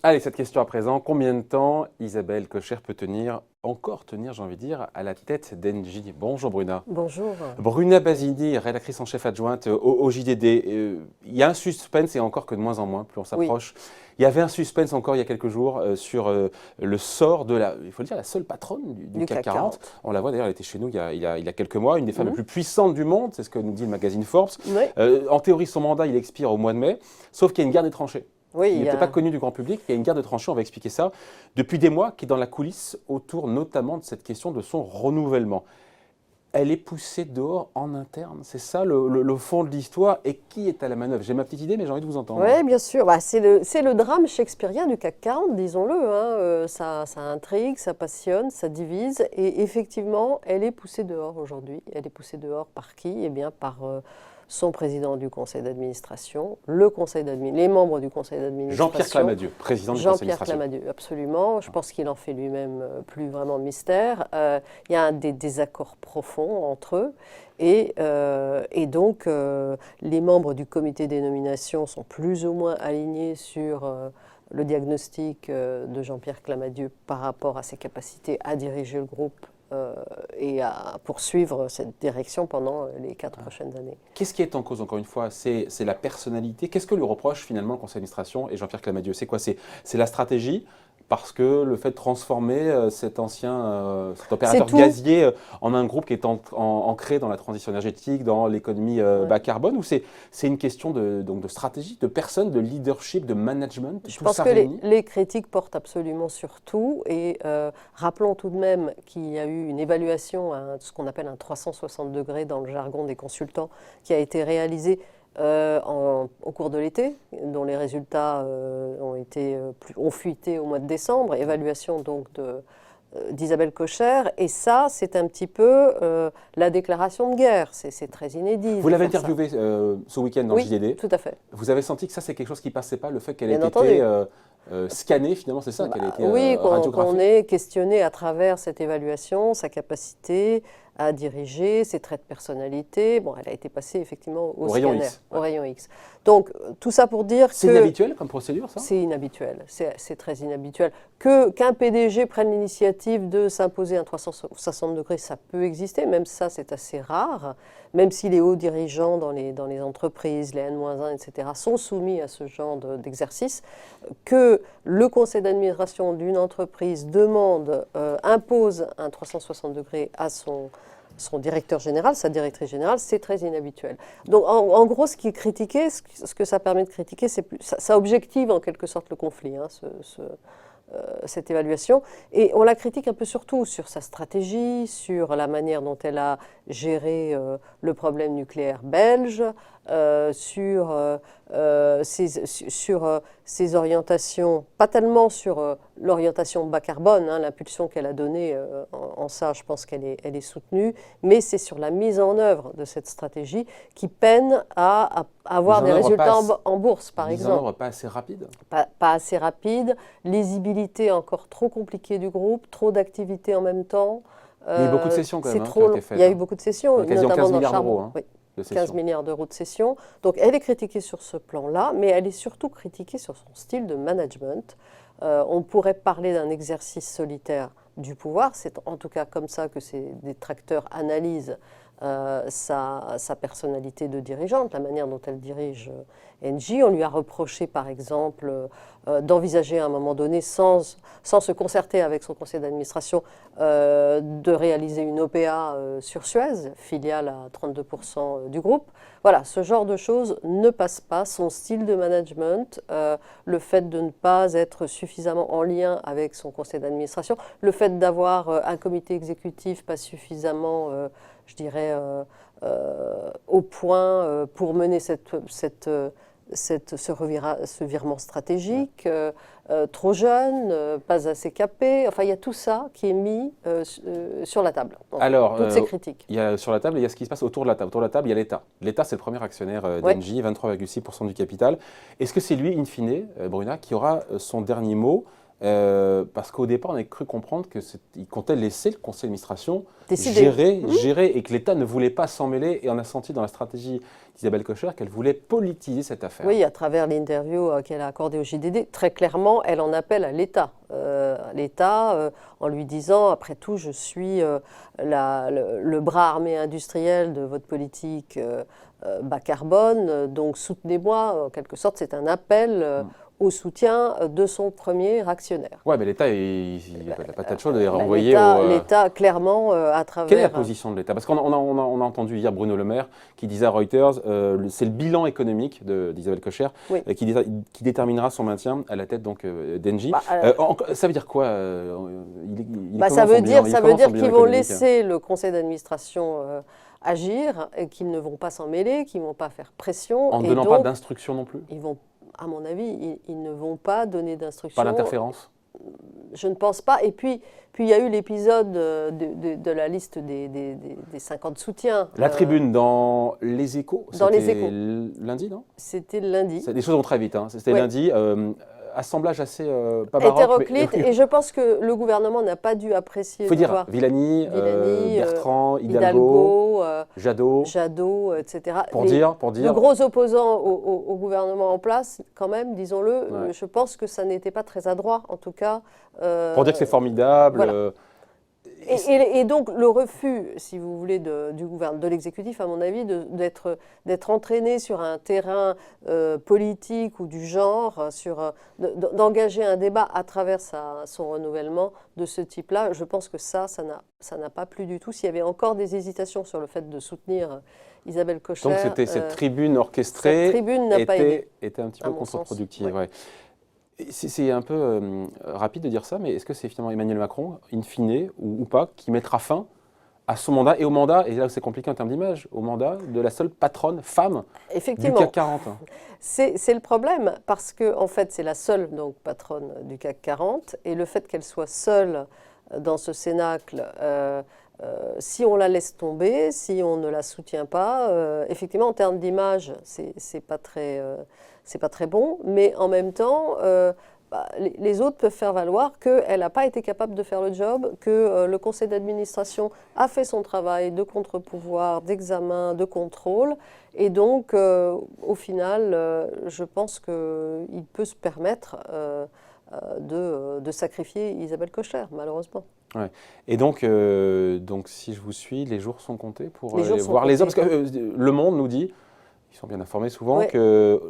Allez, cette question à présent, combien de temps Isabelle Kocher peut encore tenir, j'ai envie de dire, à la tête d'Engie? Bonjour Bruna. Bonjour. Bruna Basini, rédactrice en chef adjointe au JDD. Il y a un suspense, et encore que de moins en moins, plus on s'approche. Oui. Il y avait un suspense encore il y a quelques jours sur le sort de il faut le dire, la seule patronne du CAC 40. On la voit d'ailleurs, elle était chez nous il y a quelques mois, une des femmes les plus puissantes du monde, c'est ce que nous dit le magazine Forbes. Oui. En théorie, son mandat, il expire au mois de mai, sauf qu'il y a une guerre des tranchées. Oui, il n'est peut-être pas connu du grand public, il y a une guerre de tranchées, on va expliquer ça, depuis des mois, qui est dans la coulisse autour notamment de cette question de son renouvellement. Elle est poussée dehors en interne, c'est ça le fond de l'histoire. Et qui est à la manœuvre? J'ai ma petite idée, mais j'ai envie de vous entendre. Oui, bien sûr. Bah, c'est le drame shakespearien du CAC 40, disons-le. Ça intrigue, ça passionne, ça divise. Et effectivement, elle est poussée dehors aujourd'hui. Elle est poussée dehors par qui? Eh bien, par son président du conseil d'administration, les membres du conseil d'administration. Jean-Pierre Clamadieu, président du conseil d'administration. Jean-Pierre Clamadieu, absolument. Je pense qu'il en fait lui-même plus vraiment mystère. Il y a des désaccords profonds entre eux. Et donc, les membres du comité des nominations sont plus ou moins alignés sur le diagnostic de Jean-Pierre Clamadieu par rapport à ses capacités à diriger le groupe et à poursuivre cette direction pendant les 4 prochaines années. Qu'est-ce qui est en cause, encore une fois? C'est la personnalité. Qu'est-ce que lui reproche finalement le conseil d'administration et Jean-Pierre Clamadieu? C'est quoi? C'est la stratégie? Parce que le fait de transformer cet opérateur gazier en un groupe qui est ancré dans la transition énergétique, dans l'économie bas carbone, ou c'est une question de stratégie, de personnes, de leadership, de management? Je pense que les critiques portent absolument sur tout. Et rappelons tout de même qu'il y a eu une évaluation, ce qu'on appelle un 360 degrés dans le jargon des consultants, qui a été réalisée au cours de l'été, dont les résultats ont fuité au mois de décembre, évaluation donc d'Isabelle Kocher, et ça, c'est un petit peu la déclaration de guerre, c'est très inédit. Vous l'avez interviewée ce week-end dans le JDD. Oui, tout à fait. Vous avez senti que ça, c'est quelque chose qui ne passait pas, le fait qu'elle ait été scannée, finalement, c'est ça, qu'elle ait été radiographiée? Oui, qu'on ait questionné à travers cette évaluation sa capacité à diriger, ses traits de personnalité. Bon, elle a été passée effectivement au scanner, au rayon X. Donc, tout ça pour dire que... C'est inhabituel comme procédure, ça? C'est inhabituel, c'est très inhabituel. Qu'un PDG prenne l'initiative de s'imposer un 360 degrés, ça peut exister, même ça, c'est assez rare, même si les hauts dirigeants dans les entreprises, les N-1, etc., sont soumis à ce genre d'exercice, que le conseil d'administration d'une entreprise impose un 360 degrés à son directeur général, sa directrice générale, c'est très inhabituel. Donc en gros, ce qui est critiqué, ce que ça permet de critiquer, ça objective en quelque sorte le conflit, cette évaluation. Et on la critique un peu surtout sur sa stratégie, sur la manière dont elle a géré le problème nucléaire belge, sur ses orientations, pas tellement sur l'orientation bas carbone, l'impulsion qu'elle a donnée en ça, je pense qu'elle est soutenue, mais c'est sur la mise en œuvre de cette stratégie qui peine à avoir des résultats en bourse, par exemple. Mise en œuvre pas assez rapide? Pas assez rapide, lisibilité encore trop compliquée du groupe, trop d'activités en même temps. Il y a eu beaucoup de sessions quand même qui ont été faites. Il y a eu beaucoup de sessions, notamment 15 milliards d'euros. Oui. 15 milliards d'euros de sessions. Donc elle est critiquée sur ce plan-là, mais elle est surtout critiquée sur son style de management. On pourrait parler d'un exercice solitaire du pouvoir. C'est en tout cas comme ça que ses détracteurs analysent sa personnalité de dirigeante, la manière dont elle dirige Engie. On lui a reproché, par exemple, d'envisager à un moment donné, sans se concerter avec son conseil d'administration, de réaliser une OPA sur Suez, filiale à 32% du groupe. Voilà, ce genre de choses ne passe pas. Son style de management, le fait de ne pas être suffisamment en lien avec son conseil d'administration, le fait d'avoir un comité exécutif pas suffisamment, je dirais, au point pour mener ce virement stratégique, trop jeune, pas assez capé. Enfin, il y a tout ça qui est mis sur la table. Alors, toutes ces critiques. Il y a sur la table, il y a ce qui se passe autour de la table. Autour de la table, il y a l'État. L'État, c'est le premier actionnaire d'Engie, 23,6% du capital. Est-ce que c'est lui, in fine, Bruna, qui aura son dernier mot parce qu'au départ, on avait cru comprendre qu'il comptait laisser le conseil d'administration Décider. gérer et que l'État ne voulait pas s'en mêler. Et on a senti dans la stratégie d'Isabelle Kocher qu'elle voulait politiser cette affaire. Oui, à travers l'interview qu'elle a accordée au JDD, très clairement, elle en appelle à l'État. En lui disant, après tout, je suis le bras armé industriel de votre politique bas carbone, donc soutenez-moi. En quelque sorte, c'est un appel au soutien de son premier actionnaire. Oui, mais l'État, il n'a pas de chose de les renvoyer l'État, clairement, à travers... Quelle est la position de l'État? Parce qu'on a entendu hier Bruno Le Maire qui disait à Reuters c'est le bilan économique d'Isabelle Kocher qui déterminera son maintien à la tête d'Engie. Ça veut dire quoi ça veut dire qu'ils vont laisser le conseil d'administration agir, et qu'ils ne vont pas s'en mêler, qu'ils ne vont pas faire pression. En ne donnant pas d'instructions non plus? Ils vont, à mon avis, ils ne vont pas donner d'instructions. Pas d'interférence? Je ne pense pas. Et puis il y a eu l'épisode de la liste des 50 soutiens. La tribune dans Les Échos, c'était lundi, non? C'était lundi. Les choses vont très vite, hein. C'était lundi. Assemblage assez pas baroque. Hétéroclite, et je pense que le gouvernement n'a pas dû apprécier. Il faut dire Villani, Bertrand, Hidalgo, Jadot, etc. Pour dire. De gros opposants au gouvernement en place, quand même, disons-le. Je pense que ça n'était pas très adroit, en tout cas. Pour dire que c'est formidable. Voilà. Et donc le refus, si vous voulez, du gouvernement, de l'exécutif, à mon avis, d'être entraîné sur un terrain politique ou du genre, d'engager un débat à travers son renouvellement de ce type-là, je pense que ça n'a pas plu du tout. S'il y avait encore des hésitations sur le fait de soutenir Isabelle Kocher... Donc c'était cette tribune orchestrée était un petit peu contre-productive. Ouais. C'est un peu rapide de dire ça, mais est-ce que c'est finalement Emmanuel Macron, in fine, ou pas, qui mettra fin à son mandat et au mandat, et là où c'est compliqué en termes d'image, au mandat de la seule patronne femme du CAC 40? C'est le problème, parce que en fait, c'est la seule patronne du CAC 40, et le fait qu'elle soit seule dans ce cénacle, si on la laisse tomber, si on ne la soutient pas, effectivement, en termes d'image, c'est pas très bon, mais en même temps, les autres peuvent faire valoir qu'elle n'a pas été capable de faire le job, que le conseil d'administration a fait son travail de contre-pouvoir, d'examen, de contrôle, et donc, au final, je pense qu'il peut se permettre de sacrifier Isabelle Kocher, malheureusement. Ouais. Et donc, si je vous suis, les jours sont comptés pour voir les hommes. Parce que Le Monde nous dit, ils sont bien informés souvent, que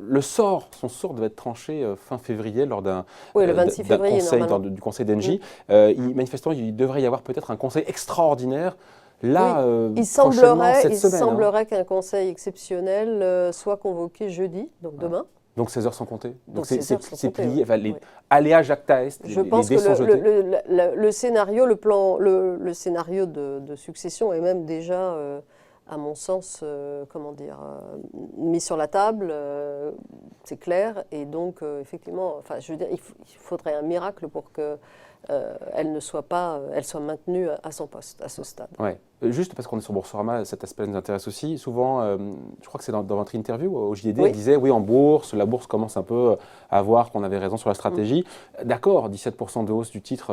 son sort devait être tranché fin février lors d'un conseil du conseil d'Engie. Manifestement, il devrait y avoir peut-être un conseil extraordinaire. Là, il semblerait qu'un conseil exceptionnel soit convoqué jeudi, donc demain. Donc 16 heures sont comptées. Donc c'est plié. Les aléas Jacta Est, je pense que le scénario, le scénario de succession est même déjà, à mon sens, mis sur la table. C'est clair. Et donc, effectivement, je veux dire, il faudrait un miracle pour que elle soit maintenue à son poste à ce stade. Ouais. Juste parce qu'on est sur Boursorama, cet aspect nous intéresse aussi. Souvent, je crois que c'est dans votre interview au JDD, elle disait oui, en bourse, la bourse commence un peu à voir qu'on avait raison sur la stratégie. D'accord, 17% de hausse du titre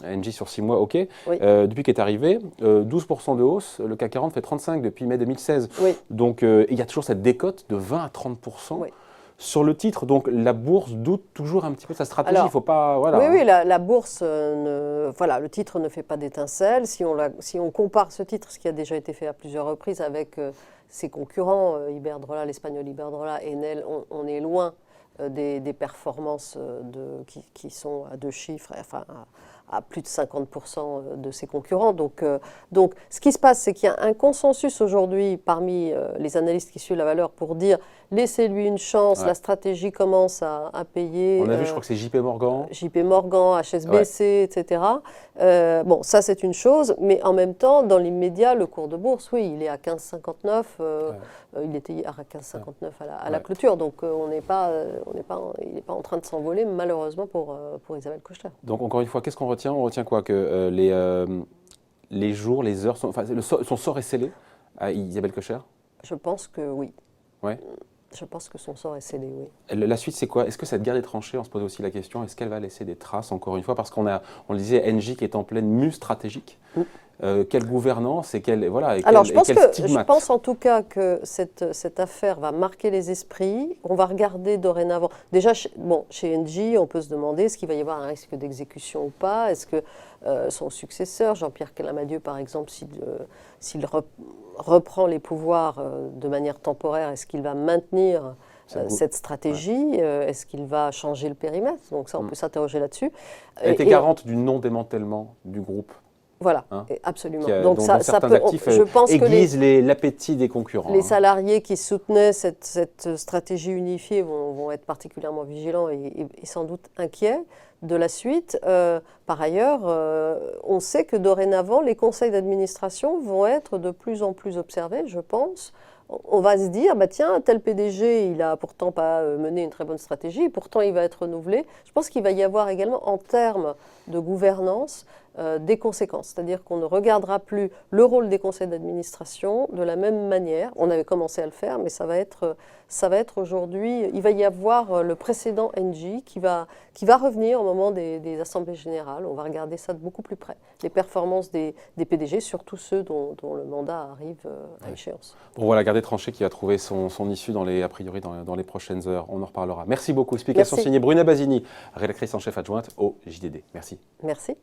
Engie sur 6 mois, ok. Depuis qu'elle est arrivée, 12% de hausse, le CAC 40 fait 35 depuis mai 2016. Donc il y a toujours cette décote de 20 à 30%. Sur le titre, donc la bourse doute toujours un petit peu de sa stratégie. Il faut pas, Oui, la bourse, le titre ne fait pas d'étincelle. Si on compare ce titre, ce qui a déjà été fait à plusieurs reprises avec ses concurrents, Iberdrola, l'espagnol Iberdrola, Enel, on est loin des performances qui sont à deux chiffres, à plus de 50% de ses concurrents. Donc, ce qui se passe, c'est qu'il y a un consensus aujourd'hui parmi les analystes qui suivent la valeur pour dire laissez-lui une chance, la stratégie commence à payer. On a vu, je crois que c'est JP Morgan, HSBC, etc. Ça c'est une chose, mais en même temps, dans l'immédiat, le cours de bourse, il est à 15,59. Il était hier à 15,59 à la clôture, donc il n'est pas en train de s'envoler, malheureusement pour Isabelle Kocher. Donc encore une fois, qu'est-ce qu'on retient? On retient quoi? Que les jours, les heures, son sort est scellé à Isabelle Kocher? Je pense que oui. Ouais. Je pense que son sort est scellé, oui. La suite, c'est quoi? Est-ce que cette guerre des tranchées, on se pose aussi la question, est-ce qu'elle va laisser des traces, encore une fois? Parce on le disait, Engie qui est en pleine mue stratégique. Quelle gouvernance et quel Alors, je pense en tout cas que cette affaire va marquer les esprits. On va regarder dorénavant. Déjà, chez Engie, on peut se demander est-ce qu'il va y avoir un risque d'exécution ou pas? Est-ce que son successeur, Jean-Pierre Clamadieu, par exemple, s'il reprend les pouvoirs de manière temporaire, est-ce qu'il va maintenir cette stratégie? Est-ce qu'il va changer le périmètre? Donc ça, on peut s'interroger là-dessus. Elle était garante du non-démantèlement du groupe. Voilà, absolument. Donc certains actifs aiguisent l'appétit des concurrents. Les salariés qui soutenaient cette stratégie unifiée vont être particulièrement vigilants et sans doute inquiets de la suite. Par ailleurs, on sait que dorénavant, les conseils d'administration vont être de plus en plus observés, je pense. On va se dire, bah tiens, tel PDG, il n'a pourtant pas mené une très bonne stratégie, pourtant il va être renouvelé. Je pense qu'il va y avoir également, en termes de gouvernance, des conséquences. C'est-à-dire qu'on ne regardera plus le rôle des conseils d'administration de la même manière. On avait commencé à le faire, mais ça va être aujourd'hui, il va y avoir le précédent Engie qui va revenir au moment des assemblées générales. On va regarder ça de beaucoup plus près. Les performances des PDG, surtout ceux dont le mandat arrive à échéance. Bon, voilà, garder tranché qui va trouver son issue a priori dans les prochaines heures. On en reparlera. Merci beaucoup. Explication signée Bruna Basini, rédactrice en chef adjointe au JDD. Merci. Merci.